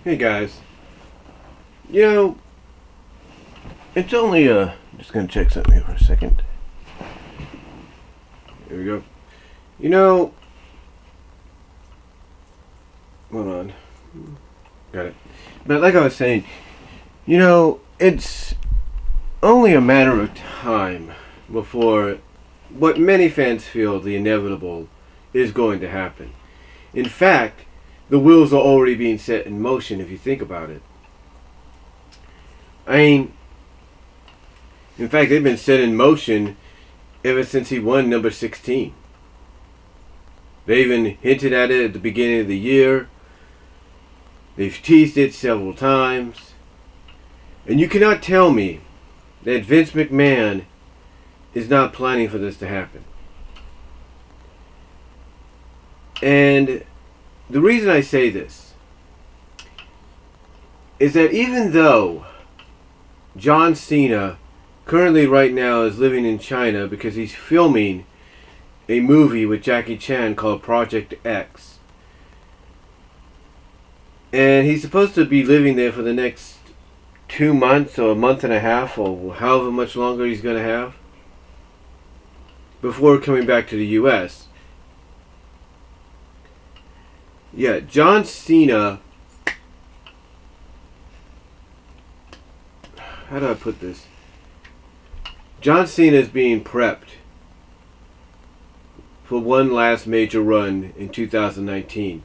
Hey guys, it's only just gonna check something here for a second. Here we go. You know, hold on, got it. But like I was saying, it's only a matter of time before what many fans feel the inevitable is going to happen. In fact, the wheels are already being set in motion if you think about it. I mean, in fact, they've been set in motion ever since he won number 16. They even hinted at it at the beginning of the year. They've teased it several times. And you cannot tell me that Vince McMahon is not planning for this to happen. And the reason I say this is that even though John Cena currently right now is living in China because he's filming a movie with Jackie Chan called Project X, and he's supposed to be living there for the next 2 months or a month and a half or however much longer he's going to have before coming back to the US. Yeah, John Cena, how do I put this? John Cena is being prepped for one last major run in 2019.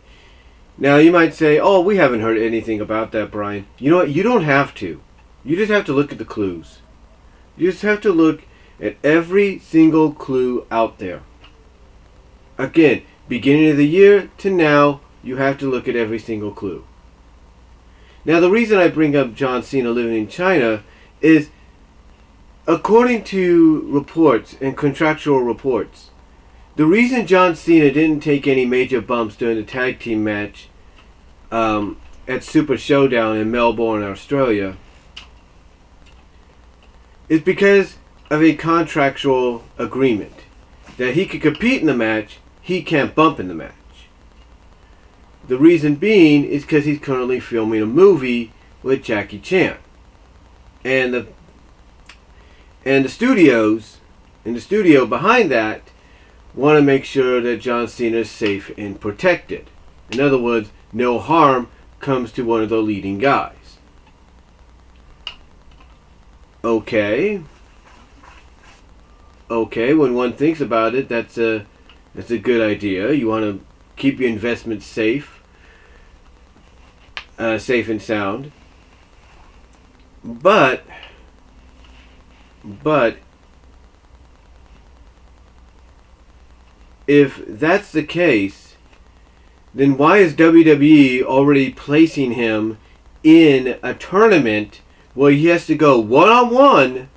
Now you might say, oh, we haven't heard anything about that, Brian. You know what? You don't have to. You just have to look at the clues. You just have to look at every single clue out there. Again, beginning of the year to now, you have to look at every single clue. Now, the reason I bring up John Cena living in China is, according to reports and contractual reports, the reason John Cena didn't take any major bumps during the tag team match at Super ShowDown in Melbourne, Australia, is because of a contractual agreement that he could compete in the match, he can't bump in the match. The reason being is because he's currently filming a movie with Jackie Chan, and the studios in the studio behind that want to make sure that John Cena is safe and protected. In other words, no harm comes to one of the leading guys. Okay, when one thinks about it, that's a good idea. You want to keep your investments safe and sound. But if that's the case, then why is WWE already placing him in a tournament where he has to go one-on-one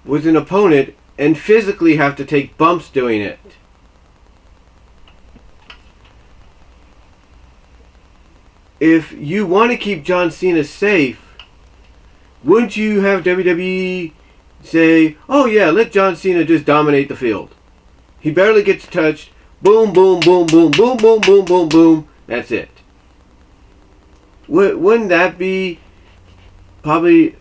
with an opponent and physically have to take bumps doing it? If you want to keep John Cena safe, wouldn't you have WWE say, oh yeah, let John Cena just dominate the field? He barely gets touched. Boom, boom, boom, boom, boom, boom, boom, boom, boom. That's it. Wouldn't that be probably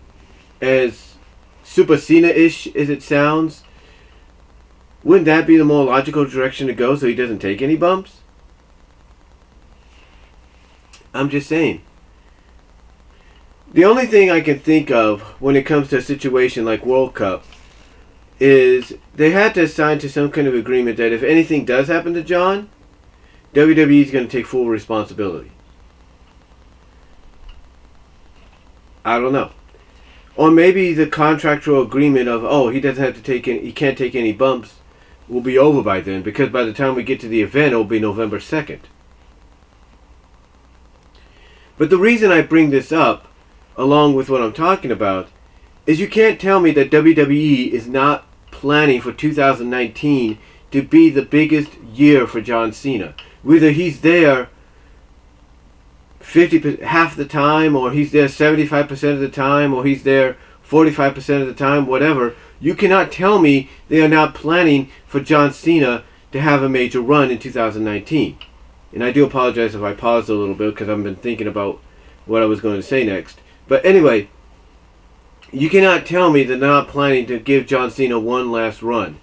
as Super Cena-ish as it sounds? Wouldn't that be the more logical direction to go so he doesn't take any bumps? I'm just saying. The only thing I can think of when it comes to a situation like World Cup is they had to sign to some kind of agreement that if anything does happen to John, WWE is going to take full responsibility. I don't know. Or maybe the contractual agreement of, oh, he can't take any bumps will be over by then, because by the time we get to the event, it will be November 2nd. But the reason I bring this up, along with what I'm talking about, is you can't tell me that WWE is not planning for 2019 to be the biggest year for John Cena. Whether he's there 50% half the time, or he's there 75% of the time, or he's there 45% of the time, whatever, you cannot tell me they are not planning for John Cena to have a major run in 2019. and I do apologize if I paused a little bit because I've been thinking about what I was going to say next. But anyway, you cannot tell me that they're not planning to give John Cena one last run.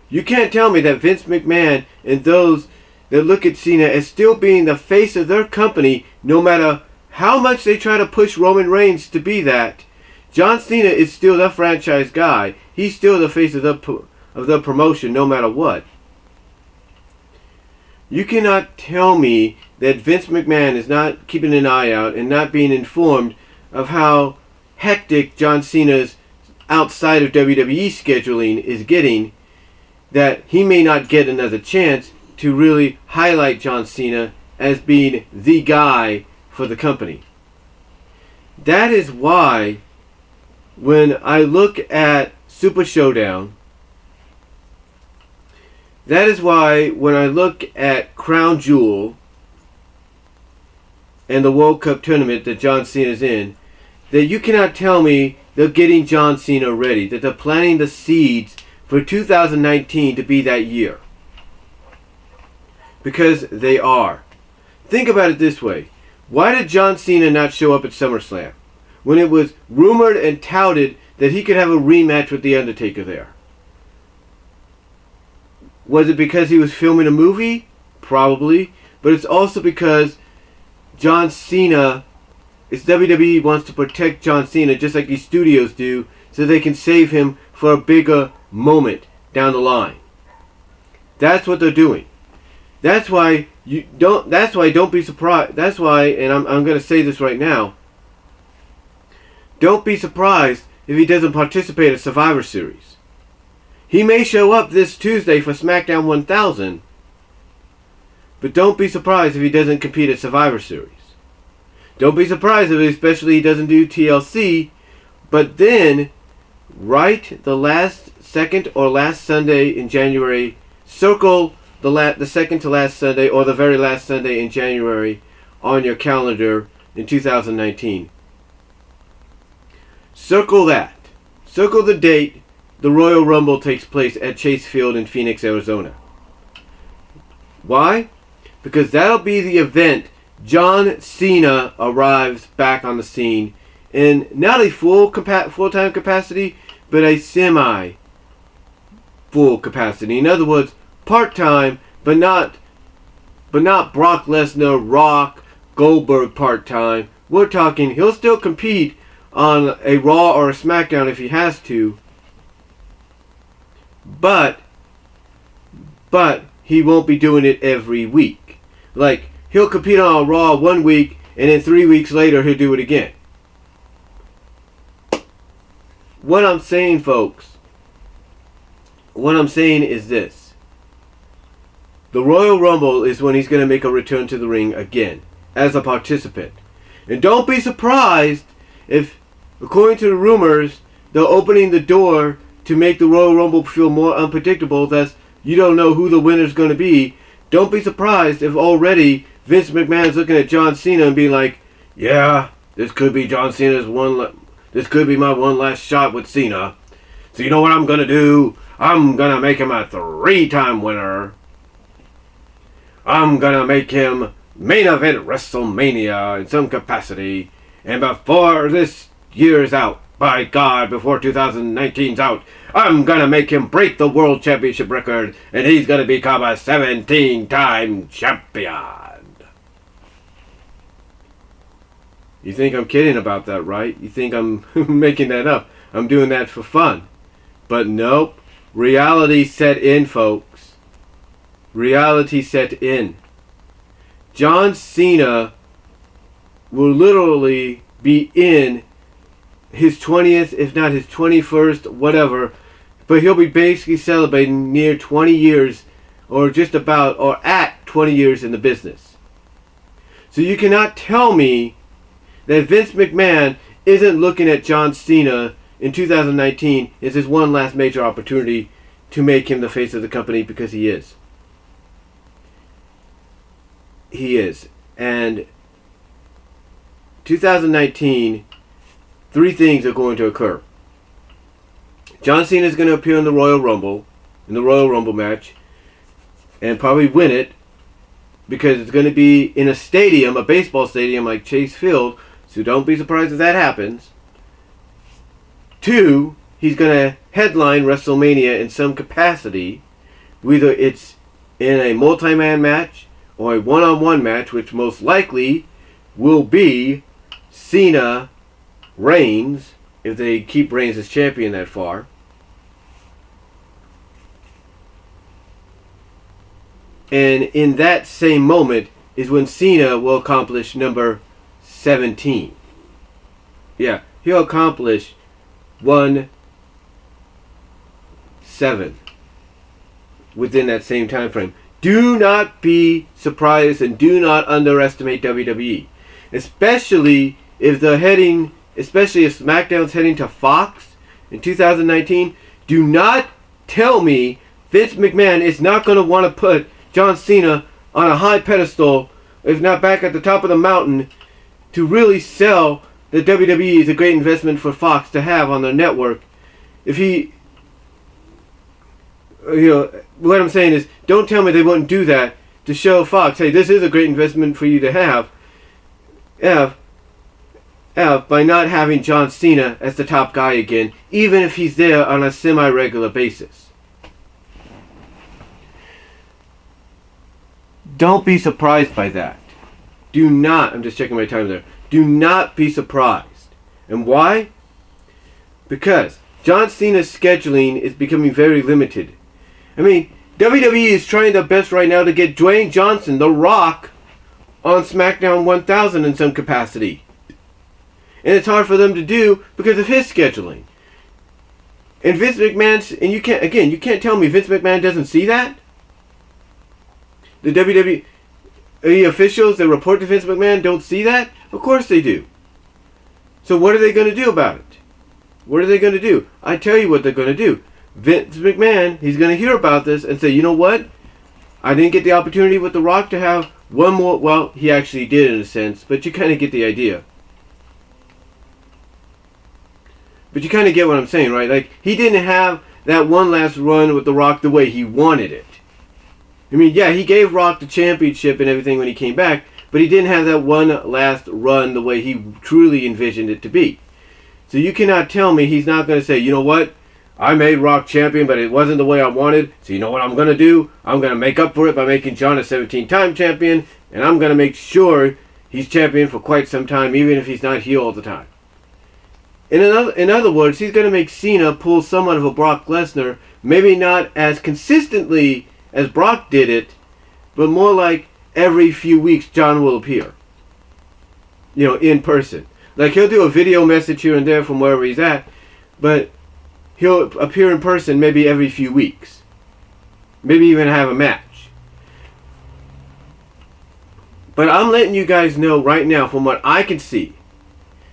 You can't tell me that Vince McMahon and those that look at Cena as still being the face of their company, no matter how much they try to push Roman Reigns to be that, John Cena is still the franchise guy. He's still the face of the promotion, no matter what. You cannot tell me that Vince McMahon is not keeping an eye out and not being informed of how hectic John Cena's outside of WWE scheduling is getting, that he may not get another chance to really highlight John Cena as being the guy for the company. That is why when I look at Super ShowDown, that is why when I look at Crown Jewel and the World Cup Tournament that John Cena's in, that you cannot tell me they're getting John Cena ready, that they're planting the seeds for 2019 to be that year. Because they are. Think about it this way. Why did John Cena not show up at Summerslam when it was rumored and touted that he could have a rematch with The Undertaker there? Was it because he was filming a movie? Probably. But it's also because John Cena, WWE wants to protect John Cena just like these studios do, so they can save him for a bigger moment down the line. That's what they're doing. That's why don't be surprised. That's why, and I'm going to say this right now, don't be surprised if he doesn't participate at Survivor Series. He may show up this Tuesday for SmackDown 1000, but don't be surprised if he doesn't compete at Survivor Series. Don't be surprised if especially he doesn't do TLC, but then, right the second or last Sunday in January, circle the second to last Sunday or the very last Sunday in January on your calendar in 2019. Circle that. Circle the date the Royal Rumble takes place at Chase Field in Phoenix, Arizona. Why? Because that'll be the event John Cena arrives back on the scene in not a full-time capacity, but a semi-full capacity. In other words, part-time, but not Brock Lesnar, Rock, Goldberg part-time. We're talking he'll still compete on a Raw or a SmackDown if he has to, but he won't be doing it every week. Like, he'll compete on a Raw 1 week, and then 3 weeks later he'll do it again. What I'm saying, folks, what I'm saying is this. The Royal Rumble is when he's going to make a return to the ring again, as a participant. And don't be surprised if, according to the rumors, they're opening the door to make the Royal Rumble feel more unpredictable, thus you don't know who the winner's going to be. Don't be surprised if already Vince McMahon's looking at John Cena and being like, yeah, this could be John Cena's this could be my one last shot with Cena. So you know what I'm going to do? I'm going to make him a 3-time winner. I'm going to make him main event WrestleMania in some capacity. And before this year's out, by God, before 2019's out, I'm going to make him break the World Championship record, and he's going to become a 17-time champion. You think I'm kidding about that, right? You think I'm making that up. I'm doing that for fun. But nope. Reality set in, folks. Reality set in. John Cena will literally be in his 20th, if not his 21st, whatever, but he'll be basically celebrating near 20 years, or just about, or at 20 years in the business. So you cannot tell me that Vince McMahon isn't looking at John Cena in 2019 as his one last major opportunity to make him the face of the company, because he is. He is. And 2019, 3 things are going to occur. John Cena is going to appear in the Royal Rumble match, and probably win it. because it's going to be in a stadium, a baseball stadium like Chase Field, so don't be surprised if that happens. 2, he's going to headline WrestleMania in some capacity, whether it's in a multi-man match or a one-on-one match, which most likely will be Cena Reigns, if they keep Reigns as champion that far. And in that same moment is when Cena will accomplish number 17. Yeah, he'll accomplish 1-7 within that same time frame. Do not be surprised and do not underestimate WWE. Especially if SmackDown's heading to Fox in 2019. Do not tell me Vince McMahon is not going to want to put John Cena on a high pedestal, if not back at the top of the mountain, to really sell that WWE is a great investment for Fox to have on their network. If he, what I'm saying is, don't tell me they wouldn't do that to show Fox, hey, this is a great investment for you to have by not having John Cena as the top guy again, even if he's there on a semi-regular basis. Don't be surprised by that. Do not, I'm just checking my time there. Do not be surprised. And why? Because John Cena's scheduling is becoming very limited. I mean, WWE is trying their best right now to get Dwayne Johnson, The Rock, on SmackDown 1000 in some capacity. And it's hard for them to do because of his scheduling. And Vince McMahon's, and you can't tell me Vince McMahon doesn't see that? The WWE officials that report to Vince McMahon don't see that? Of course they do. So what are they going to do about it? What are they going to do? I tell you what they're going to do. Vince McMahon, he's going to hear about this and say, you know what? I didn't get the opportunity with The Rock to have one more. Well, he actually did in a sense, but you kind of get the idea. But you kind of get what I'm saying, right? Like, he didn't have that one last run with The Rock the way he wanted it. I mean, yeah, he gave Rock the championship and everything when he came back, but he didn't have that one last run the way he truly envisioned it to be. So you cannot tell me he's not going to say, you know what? I made Rock champion, but it wasn't the way I wanted. So you know what I'm going to do? I'm going to make up for it by making John a 17-time champion, and I'm going to make sure he's champion for quite some time, even if he's not heel all the time. In other words, he's going to make Cena pull somewhat of a Brock Lesnar, maybe not as consistently as Brock did it, but more like every few weeks John will appear. In person. Like, he'll do a video message here and there from wherever he's at, but he'll appear in person maybe every few weeks. Maybe even have a match. But I'm letting you guys know right now, from what I can see,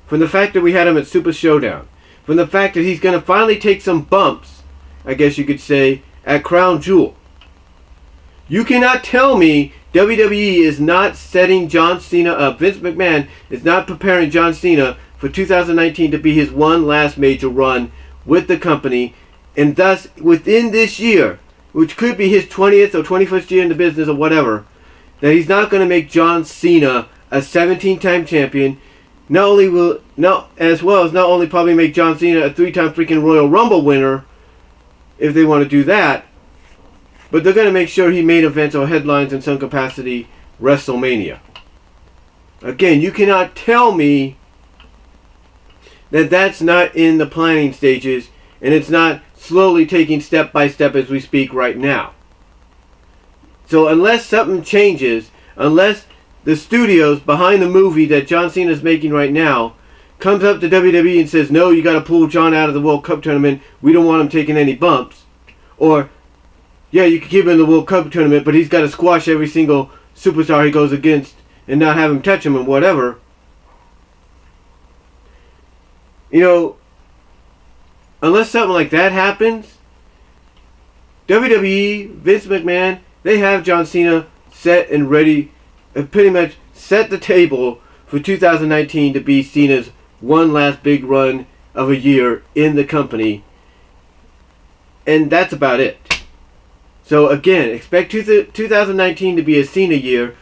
from the fact that we had him at Super ShowDown, from the fact that he's going to finally take some bumps, I guess you could say, at Crown Jewel. You cannot tell me WWE is not setting John Cena up. Vince McMahon is not preparing John Cena for 2019 to be his one last major run with the company. And thus, within this year, which could be his 20th or 21st year in the business or whatever, that he's not going to make John Cena a 17-time champion. Not only probably make John Cena a 3-time freaking Royal Rumble winner, if they want to do that, but they're going to make sure he main events or headlines in some capacity WrestleMania. Again, you cannot tell me that that's not in the planning stages and it's not slowly taking step by step as we speak right now. So unless something changes, unless the studios behind the movie that John Cena is making right now comes up to WWE and says, no, you got to pull John out of the World Cup Tournament, we don't want him taking any bumps, or yeah, you can keep him in the World Cup Tournament, but he's got to squash every single superstar he goes against and not have him touch him and whatever. Unless something like that happens, WWE, Vince McMahon, they have John Cena set and ready, pretty much set the table for 2019 to be Cena's one last big run of a year in the company. And that's about it. So again, expect 2019 to be a Cena year,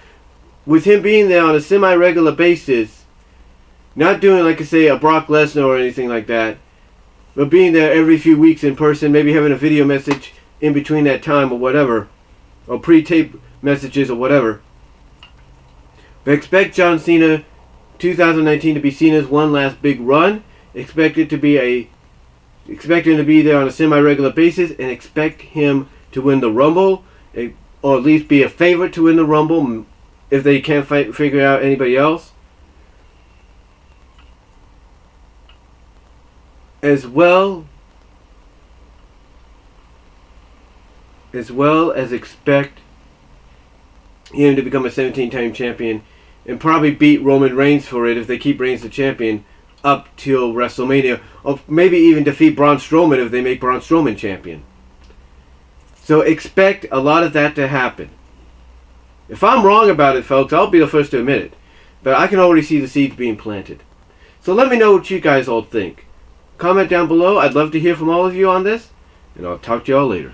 with him being there on a semi-regular basis, not doing, like I say, a Brock Lesnar or anything like that, but being there every few weeks in person, maybe having a video message in between that time or whatever, or pre-tape messages or whatever. But expect John Cena 2019 to be Cena's one last big run. Expect him to be there on a semi-regular basis, and expect him to win the Rumble, or at least be a favorite to win the Rumble if they can't figure out anybody else. As well as expect him to become a 17-time champion and probably beat Roman Reigns for it if they keep Reigns the champion up till WrestleMania, or maybe even defeat Braun Strowman if they make Braun Strowman champion. So expect a lot of that to happen. If I'm wrong about it, folks, I'll be the first to admit it, but I can already see the seeds being planted. So let me know what you guys all think. Comment down below. I'd love to hear from all of you on this, and I'll talk to y'all later.